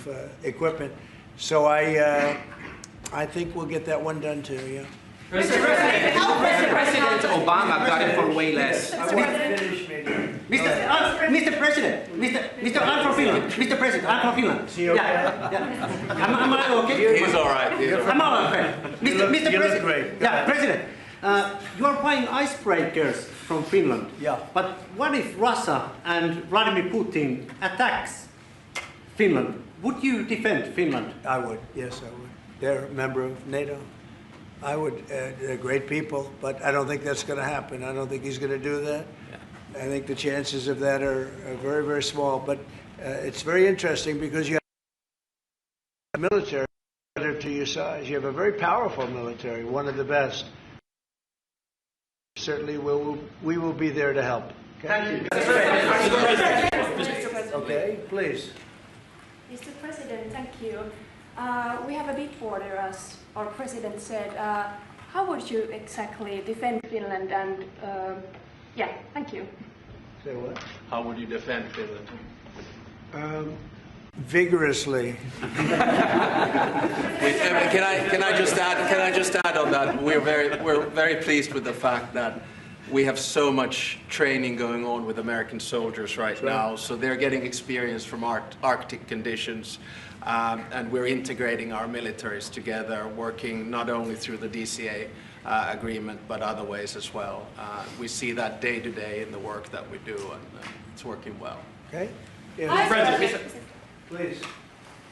of equipment. So I think we'll get that one done too. Yeah. Mr. President Obama got it for way less. I want to finish, maybe. Mr. President, Mr. I'm from Finland. Mr. President, I'm from Finland. See, okay? Yeah. Am I okay? He's all right. He's all right. I'm all right. Mr. You President. look great. Yeah, President. You are buying icebreakers from Finland. Yeah. But what if Russia and Vladimir Putin attacks Finland? Would you defend Finland? I would. Yes, I would. They're a member of NATO. I would. They're great people, but I don't think that's going to happen. I don't think he's going to do that. Yeah. I think the chances of that are very, very small. But it's very interesting because you have a military to your size. You have a very powerful military, one of the best. Certainly, we will be there to help. Okay? Thank you. Okay, please. Mr. President, thank you. We have a big border, as our president said. How would you exactly defend Finland? And yeah, thank you. Say what? How would you defend Finland? Vigorously. Can I just add on that? We're very pleased with the fact that we have so much training going on with American soldiers right now, so they're getting experience from Arctic conditions, and we're integrating our militaries together, working not only through the DCA agreement, but other ways as well. We see that day to day in the work that we do, and it's working well. Okay? President. Please.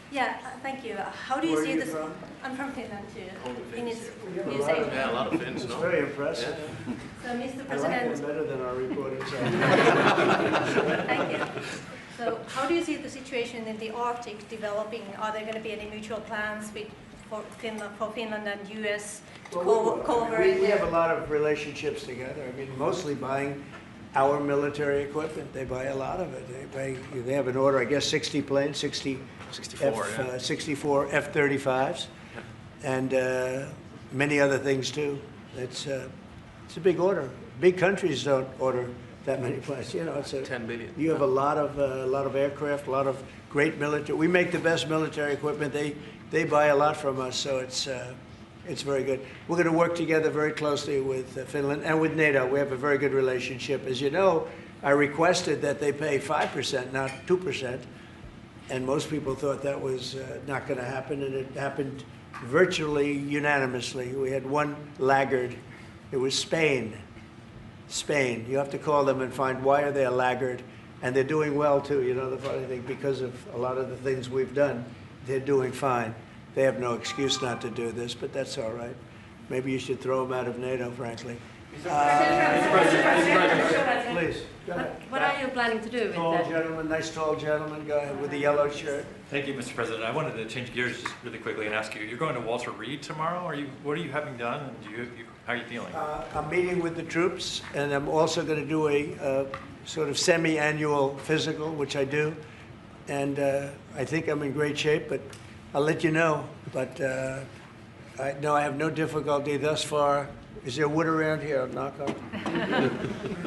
Yeah, thank you. How do you see this? From? I'm from Finland too. Finnish Yeah, a lot of Finns, It's no? very impressive. So, Mr. I like them President, better than our reporters. thank you. So, how do you see the situation in the Arctic developing? Are there going to be any mutual plans for Finland and U.S. to cooperate? We have a lot of relationships together. I mean, mostly buying our military equipment. They buy a lot of it. They have an order, I guess, 60 planes, 64 F-35s, and many other things too. It's a big order. Big countries don't order that many planes. You know, it's 10 billion. You have a lot of aircraft, a lot of great military. We make the best military equipment. They buy a lot from us, so it's very good. We're going to work together very closely with Finland and with NATO. We have a very good relationship. As you know, I requested that they pay 5%, not 2%, and most people thought that was not going to happen, and it happened virtually unanimously. We had one laggard. It was Spain. Spain. You have to call them and find why are they a laggard, and they're doing well too. You know, the funny thing, because of a lot of the things we've done, they're doing fine. They have no excuse not to do this, but that's all right. Maybe you should throw them out of NATO, frankly. Please, go ahead. What are you planning to do with Tall that? gentleman, nice tall gentleman, go ahead with the yellow shirt. Thank you, Mr. President. I wanted to change gears just really quickly and ask you, you're going to Walter Reed tomorrow? What are you having done, and how are you feeling? I'm meeting with the troops, and I'm also going to do a sort of semi-annual physical, which I do, and I think I'm in great shape, but I'll let you know. But I have no difficulty thus far. Is there wood around here? I'll knock on.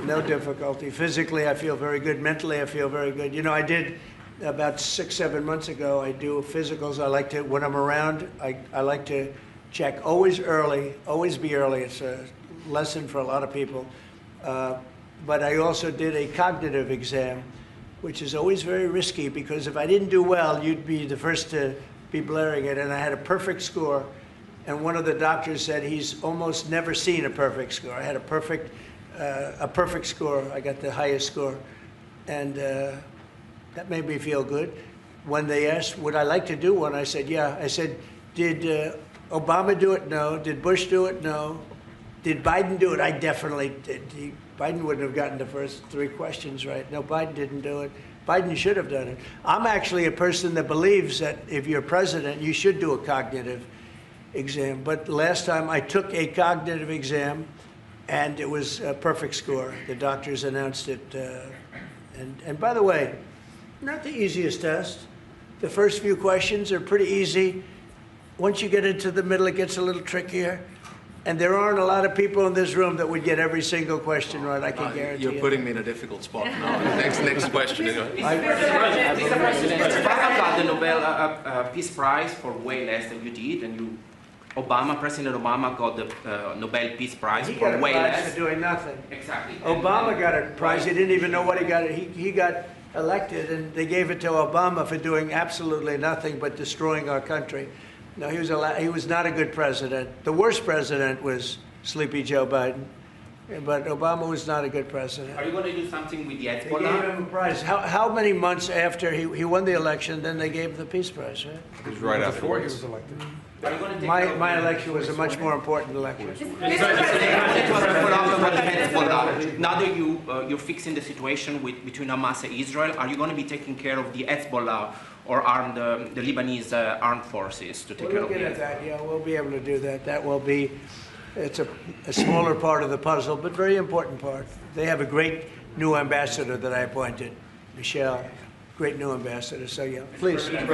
No difficulty. Physically, I feel very good. Mentally, I feel very good. You know, I did about 6, 7 months ago. I do physicals. I like to, when I'm around, I like to check always early. Always be early. It's a lesson for a lot of people. But I also did a cognitive exam, which is always very risky because if I didn't do well, you'd be the first to be blaring it. And I had a perfect score. And one of the doctors said he's almost never seen a perfect score. I had a perfect score. I got the highest score. And that made me feel good. When they asked, would I like to do one, I said, yeah. I said, did Obama do it? No. Did Bush do it? No. Did Biden do it? I definitely did. Biden wouldn't have gotten the first 3 questions right. No, Biden didn't do it. Biden should have done it. I'm actually a person that believes that if you're president, you should do a cognitive exam. But last time I took a cognitive exam, and it was a perfect score. The doctors announced it. And by the way, not the easiest test. The first few questions are pretty easy. Once you get into the middle, it gets a little trickier. And there aren't a lot of people in this room that would get every single question right, I can guarantee you. You're putting me in a difficult spot now. Next question. Mr. President, Obama got the Nobel Peace Prize for way less than you did, and President Obama got the Nobel Peace Prize He for got a way prize less. for doing nothing. Exactly. Obama got a prize. He didn't even know what he got. He got elected, and they gave it to Obama for doing absolutely nothing but destroying our country. No, he was not a good president. The worst president was Sleepy Joe Biden, but Obama was not a good president. Are you going to do something with the They gave Hezbollah? him a prize. How many months after he won the election, then they gave him the Peace Prize, right? It was right after he was elected. Are you going to take care of My the- election was a much more important election. Now that you're fixing the situation between Hamas and Israel, are you going to be taking care of the Hezbollah or the Lebanese armed forces to take We're care of looking at the that, yeah, we'll be able to do that. That will be, it's a smaller part of the puzzle, but very important part. They have a great new ambassador that I appointed, Michelle, great new ambassador, so yeah, please. You said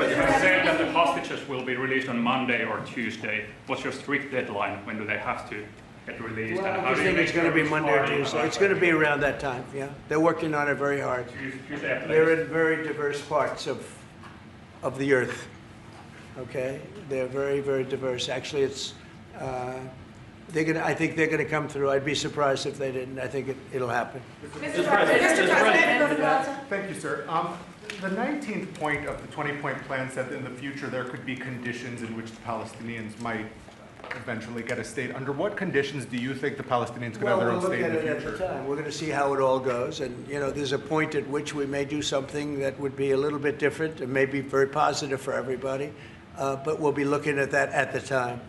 that the hostages will be released on Monday or Tuesday. What's your strict deadline? When do they have to get released? Well, And I how do you think make it's going to sure be it's Monday or part of the Tuesday. It's going to be around that time, yeah. They're working on it very hard. Tuesday at They're latest. in very diverse parts of the earth, okay? They're very, very diverse. Actually, it's, I think they're going to come through. I'd be surprised if they didn't. I think it'll happen. Mr. President. Thank you, sir. The 19th point of the 20-point plan said that in the future there could be conditions in which the Palestinians might eventually get a state. Under what conditions do you think the Palestinians could have their own We'll look state in at the it at the future? time. We're going to see how it all goes. And, you know, there's a point at which we may do something that would be a little bit different and may be very positive for everybody. But we'll be looking at that at the time.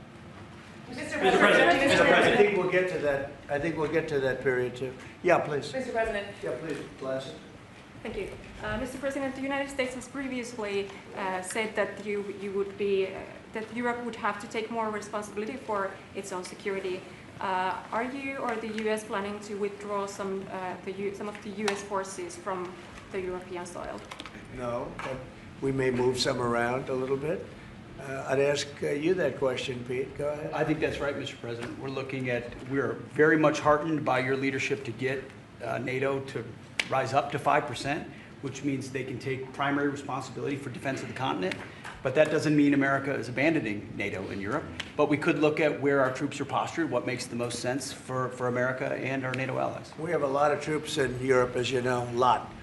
Mr. I think we'll get to that. I think we'll get to that period too. Yeah, please. Mr. President. Yeah, please, Liza. Thank you. Mr. President, the United States has previously said that that Europe would have to take more responsibility for its own security. Are you or the U.S. planning to withdraw some of the U.S. forces from the European soil? No, but we may move some around a little bit. I'd ask you that question, Pete. Go ahead. I think that's right, Mr. President. We're very much heartened by your leadership to get NATO to rise up to 5%, which means they can take primary responsibility for defense of the continent. But that doesn't mean America is abandoning NATO in Europe. But we could look at where our troops are postured, what makes the most sense for America and our NATO allies. We have a lot of troops in Europe, as you know, a lot.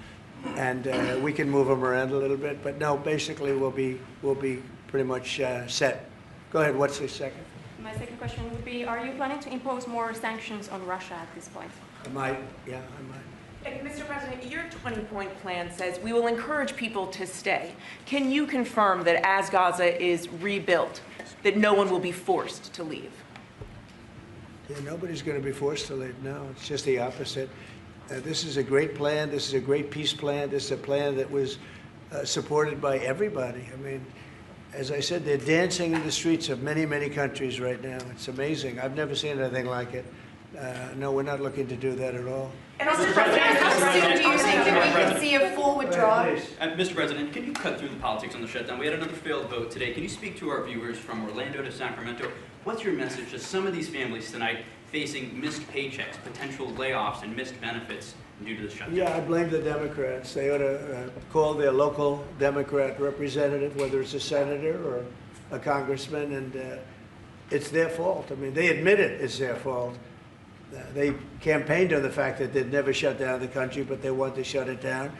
And we can move them around a little bit. But no, basically we'll be pretty much set. Go ahead, what's the second? My second question would be, are you planning to impose more sanctions on Russia at this point? I might, yeah, I might. Mr. President, your 20-point plan says we will encourage people to stay. Can you confirm that as Gaza is rebuilt, that no one will be forced to leave? Yeah, nobody's going to be forced to leave. No, it's just the opposite. This is a great plan. This is a great peace plan. This is a plan that was supported by everybody. I mean, as I said, they're dancing in the streets of many, many countries right now. It's amazing. I've never seen anything like it. No, we're not looking to do that at all. And Mr. President, How soon do you think that we can see a full withdrawal? Mr. President, can you cut through the politics on the shutdown? We had another failed vote today. Can you speak to our viewers from Orlando to Sacramento? What's your message to some of these families tonight facing missed paychecks, potential layoffs, and missed benefits due to the shutdown? Yeah, I blame the Democrats. They ought to call their local Democrat representative, whether it's a senator or a congressman, and it's their fault. I mean, they admit it's their fault. They campaigned on the fact that they'd never shut down the country, but they want to shut it down.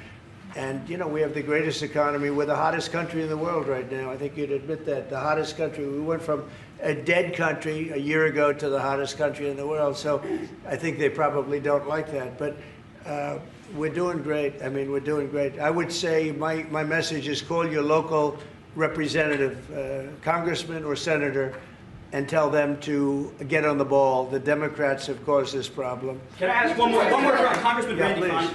And, you know, we have the greatest economy. We're the hottest country in the world right now. I think you'd admit that. The hottest country. We went from a dead country a year ago to the hottest country in the world. So I think they probably don't like that. But we're doing great. I mean, we're doing great. I would say my message is call your local representative, congressman or senator, and tell them to get on the ball. The Democrats have caused this problem. Can I ask one more Congressman Yeah, Randy please. Fine?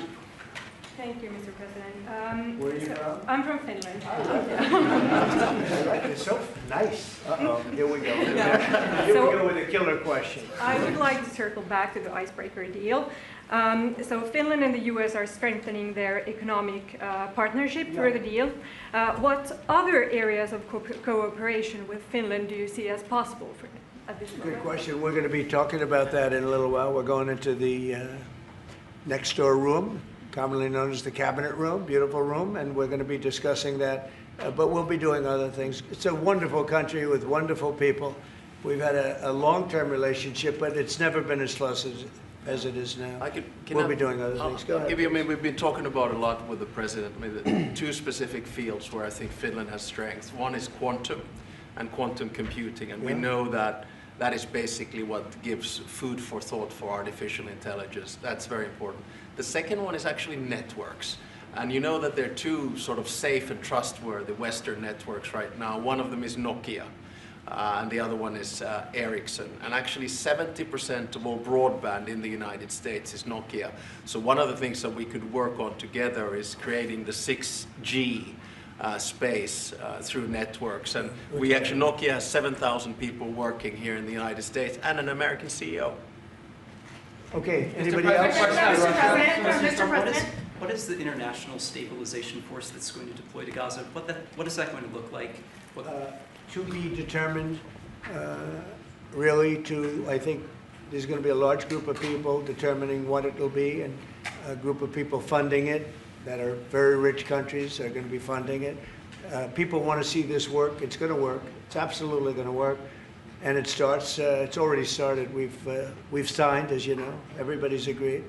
Thank you, Mr. President. Where are you from? I'm from Finland. I like it. It's so nice. Uh-oh. Here we go. Here we go with a killer question. I would like to circle back to the icebreaker deal. So Finland and the US are strengthening their economic partnership through the deal. What other areas of cooperation with Finland do you see as possible at this Good moment? question. We're going to be talking about that in a little while. We're going into the next door room, commonly known as the cabinet room, beautiful room, and we're going to be discussing that. But we'll be doing other things. It's a wonderful country with wonderful people. We've had a long-term relationship, but it's never been as close as it is now. We'll be doing other things. Go ahead. I mean, we've been talking about a lot with the president. I mean, the two specific fields where I think Finland has strength. One is quantum and quantum computing, and we know that that is basically what gives food for thought for artificial intelligence. That's very important. The second one is actually networks. And you know that there are two sort of safe and trustworthy Western networks right now. One of them is Nokia. And the other one is Ericsson. And actually 70% of all broadband in the United States is Nokia. So one of the things that we could work on together is creating the 6G space through networks. And we actually, Nokia has 7,000 people working here in the United States and an American CEO. Okay, anybody else? Mr. President. What is the international stabilization force that's going to deploy to Gaza? What is that going to look like? To be determined, really I think there's going to be a large group of people determining what it will be, and a group of people funding it that are very rich countries are going to be funding it. People want to see this work. It's going to work. It's absolutely going to work. And it starts, it's already started. We've signed, as you know. Everybody's agreed.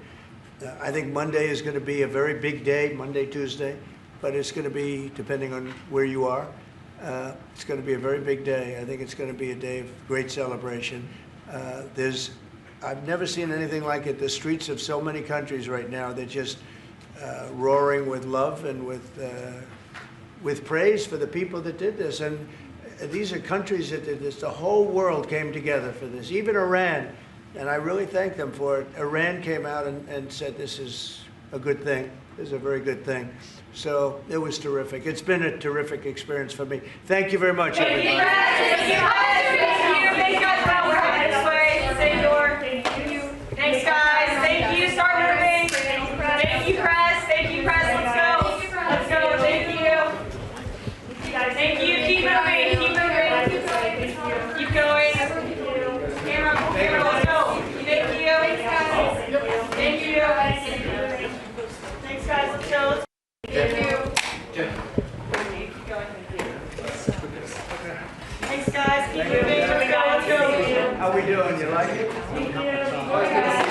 I think Monday is going to be a very big day, Monday, Tuesday, but it's going to be, depending on where you are, it's going to be a very big day. I think it's going to be a day of great celebration. I've never seen anything like it. The streets of so many countries right now, they're just roaring with love and with praise for the people that did this. And these are countries that did this. The whole world came together for this, even Iran. And I really thank them for it. Iran came out and said this is a good thing. This is a very good thing. So it was terrific. It's been a terrific experience for me. Thank you very much, everybody. Thank you guys. We're having this way. Same door. Thank you. Thanks, guys. Thank you. Start moving. Thank you, press. Thank you, press. Let's go. Let's go. Thank you. Thank you. Keep moving. Keep moving. Keep going. Camera, let's go. Thank you. Thank you. Thanks, guys. Let's go. Thank you. Keep going. Thanks, guys. Keep moving. Let's go. How we doing? You like it? Thank you.